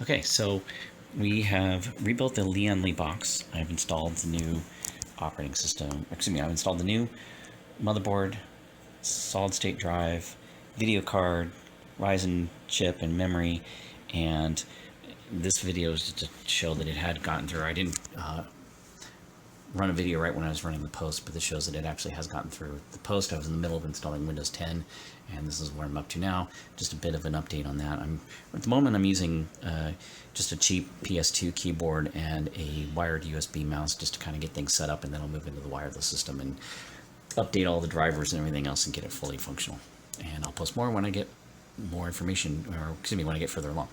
Okay, so we have rebuilt the Lian-Li box. I've installed the new operating system. Excuse me, I've installed the new motherboard, solid state drive, video card, Ryzen chip, and memory. And this video is to show that it had gotten through. I didn't run a video right when I was running the post, but this shows that it actually has gotten through the post. I was in the middle of installing Windows 10, and this is where I'm up to now. Just a bit of an update on that. At the moment I'm using just a cheap PS2 keyboard and a wired USB mouse just to kind of get things set up, and then I'll move into the wireless system and update all the drivers and everything else and get it fully functional. And I'll post more when I get more information, or excuse me, when I get further along.